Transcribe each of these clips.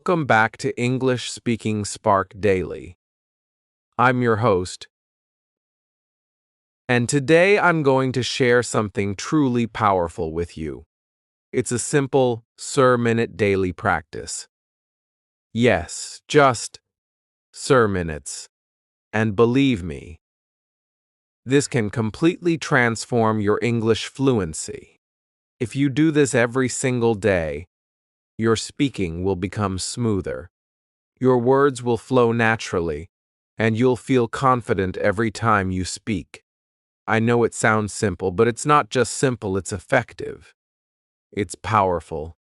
Welcome back to English Speaking Spark Daily. I'm your host, and today I'm going to share something truly powerful with you. It's a simple Sir-minute daily practice. Yes, just Sir-minutes. And believe me, this can completely transform your English fluency. If you do this every single day, your speaking will become smoother. Your words will flow naturally, and you'll feel confident every time you speak. I know it sounds simple, but it's not just simple, it's effective. It's powerful.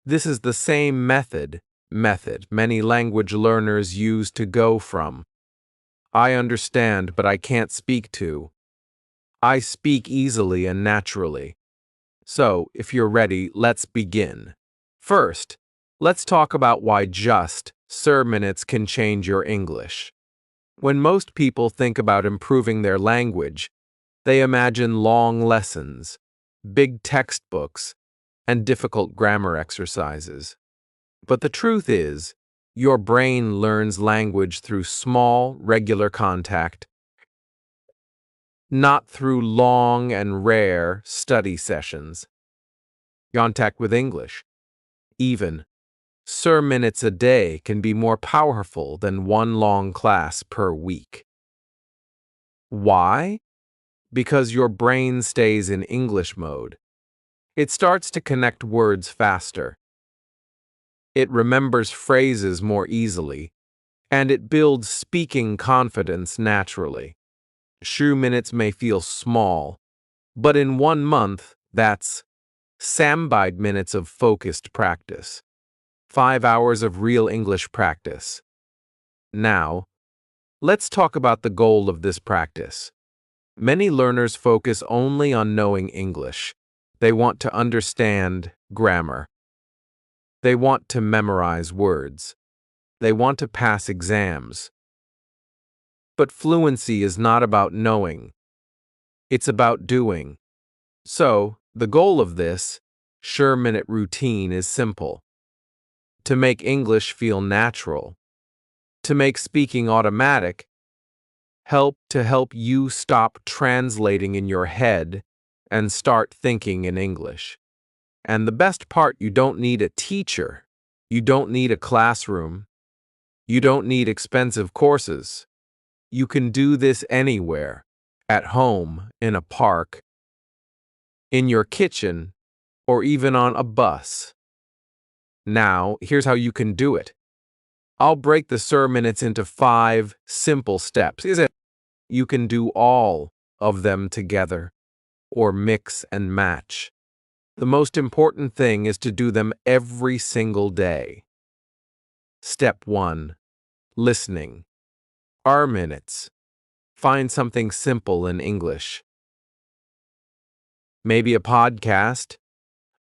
This is the same method many language learners use to go from "I understand, but I can't speak" to "I speak easily and naturally." So, if you're ready, let's begin. First, let's talk about why just Sir-minutes can change your English. When most people think about improving their language, they imagine long lessons, big textbooks, and difficult grammar exercises. But the truth is, your brain learns language through small, regular contact, not through long and rare study sessions. Contact with English. Even Sir-minutes a day can be more powerful than one long class per week. Why? Because your brain stays in English mode. It starts to connect words faster. It remembers phrases more easily, and it builds speaking confidence naturally. Sir-minutes may feel small, but in 1 month, that's 3 minutes of focused practice. 5 hours of real English practice. Now, let's talk about the goal of this practice. Many learners focus only on knowing English. They want to understand grammar. They want to memorize words. They want to pass exams. But fluency is not about knowing. It's about doing. So, the goal of this Sir-minute routine is simple: to make English feel natural, to make speaking automatic, help you stop translating in your head and start thinking in English. And the best part, you don't need a teacher. You don't need a classroom. You don't need expensive courses. You can do this anywhere, at home, in a park, in your kitchen, or even on a bus. Now, here's how you can do it. I'll break the Sir-minutes into 5 simple steps. You can do all of them together, or mix and match. The most important thing is to do them every single day. Step 1. Listening. Minutes. Find something simple in English. Maybe a podcast,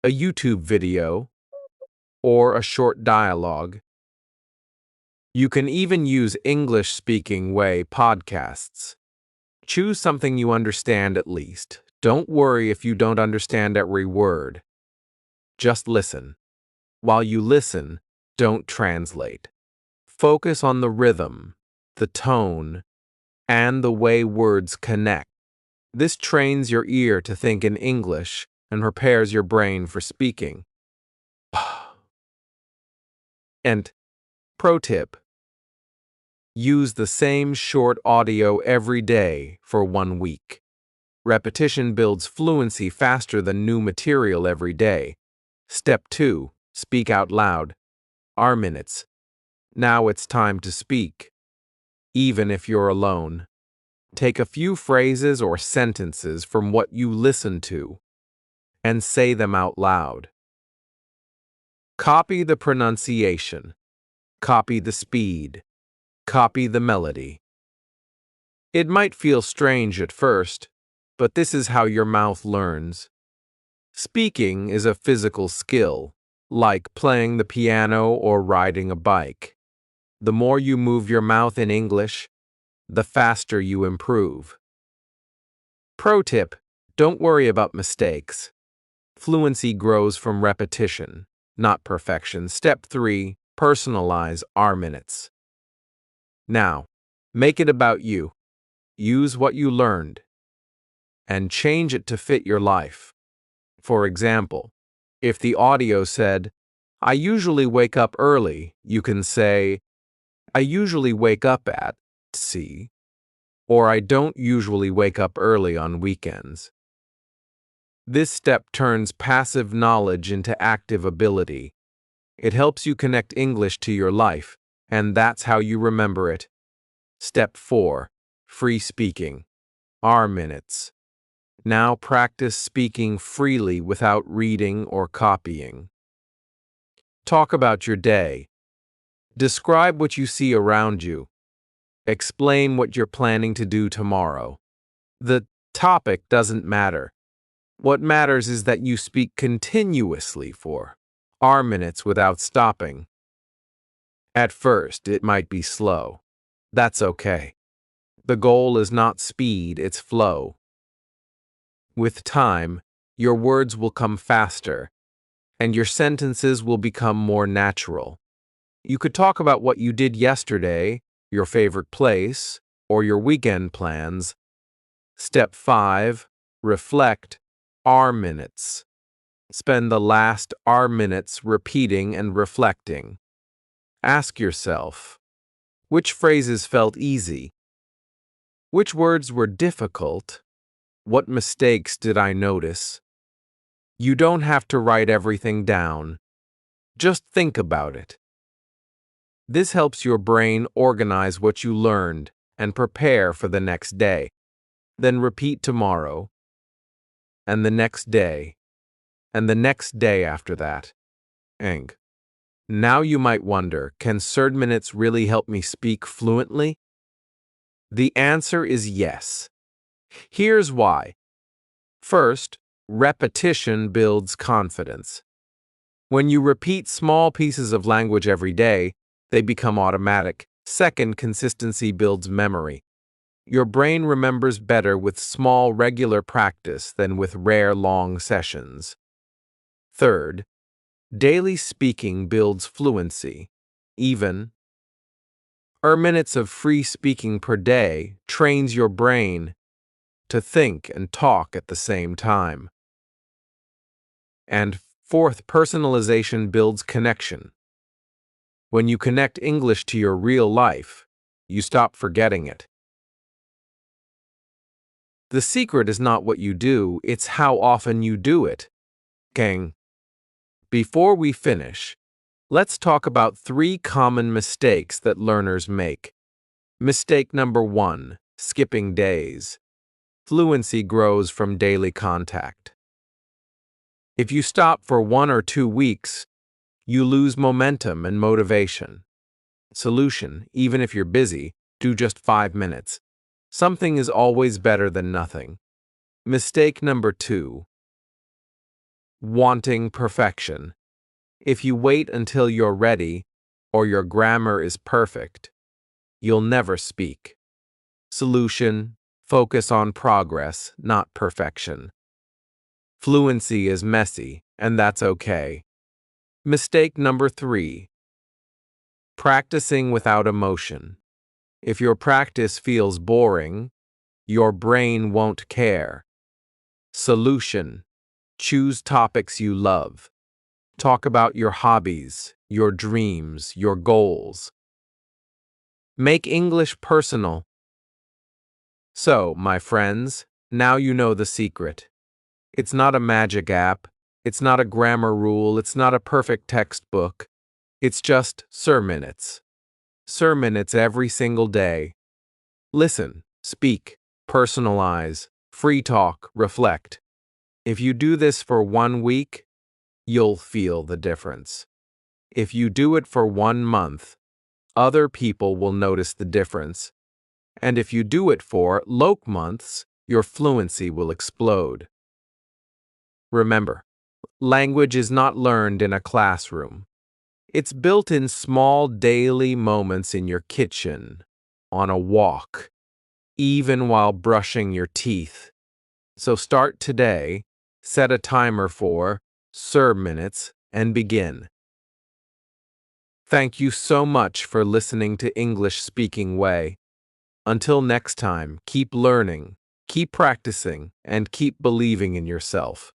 a YouTube video, or a short dialogue. You can even use English Speaking Way podcasts. Choose something you understand at least. Don't worry if you don't understand every word. Just listen. While you listen, don't translate. Focus on the rhythm, the tone, and the way words connect. This trains your ear to think in English and prepares your brain for speaking. And pro tip: use the same short audio every day for 1 week. Repetition builds fluency faster than new material every day. Step 2. Speak out loud. Minutes. Now it's time to speak. Even if you're alone, take a few phrases or sentences from what you listen to and say them out loud. Copy the pronunciation. Copy the speed. Copy the melody. It might feel strange at first, but this is how your mouth learns. Speaking is a physical skill, like playing the piano or riding a bike. The more you move your mouth in English, the faster you improve. Pro tip: don't worry about mistakes. Fluency grows from repetition, not perfection. Step 3, personalize our minutes. Now, make it about you. Use what you learned and change it to fit your life. For example, if the audio said, I usually wake up early, you can say, I usually wake up at C, or I don't usually wake up early on weekends. This step turns passive knowledge into active ability. It helps you connect English to your life, and that's how you remember it. Step 4. Free speaking. Our minutes. Now practice speaking freely without reading or copying. Talk about your day. Describe what you see around you. Explain what you're planning to do tomorrow. The topic doesn't matter. What matters is that you speak continuously for our minutes without stopping. At first, it might be slow. That's okay. The goal is not speed, it's flow. With time, your words will come faster, and your sentences will become more natural. You could talk about what you did yesterday, your favorite place, or your weekend plans. Step 5. Reflect our minutes. Spend the last our minutes repeating and reflecting. Ask yourself, which phrases felt easy? Which words were difficult? What mistakes did I notice? You don't have to write everything down. Just think about it. This helps your brain organize what you learned and prepare for the next day. Then repeat tomorrow, and the next day, and the next day after that. Now you might wonder, can certain minutes really help me speak fluently? The answer is yes. Here's why. First, repetition builds confidence. When you repeat small pieces of language every day, they become automatic. Second, consistency builds memory. Your brain remembers better with small, regular practice than with rare, long sessions. Third, daily speaking builds fluency. Even minutes of free speaking per day trains your brain to think and talk at the same time. And fourth, personalization builds connection. When you connect English to your real life, you stop forgetting it. The secret is not what you do, it's how often you do it. Gang. Before we finish, let's talk about 3 common mistakes that learners make. Mistake number 1, skipping days. Fluency grows from daily contact. If you stop for 1 or 2 weeks, you lose momentum and motivation. Solution, even if you're busy, do just 5 minutes. Something is always better than nothing. Mistake number 2, wanting perfection. If you wait until you're ready or your grammar is perfect, you'll never speak. Solution, focus on progress, not perfection. Fluency is messy, and that's okay. Mistake number 3, practicing without emotion. If your practice feels boring, your brain won't care. Solution, choose topics you love. Talk about your hobbies, your dreams, your goals. Make English personal. So, my friends, now you know the secret. It's not a magic app. It's not a grammar rule. It's not a perfect textbook. It's just Sir Minutes. Sir Minutes every single day. Listen, speak, personalize, free talk, reflect. If you do this for 1 week, you'll feel the difference. If you do it for 1 month, other people will notice the difference. And if you do it for months, your fluency will explode. Remember, language is not learned in a classroom. It's built in small daily moments in your kitchen, on a walk, even while brushing your teeth. So start today, set a timer for Sir Minutes, and begin. Thank you so much for listening to English Speaking Way. Until next time, keep learning, keep practicing, and keep believing in yourself.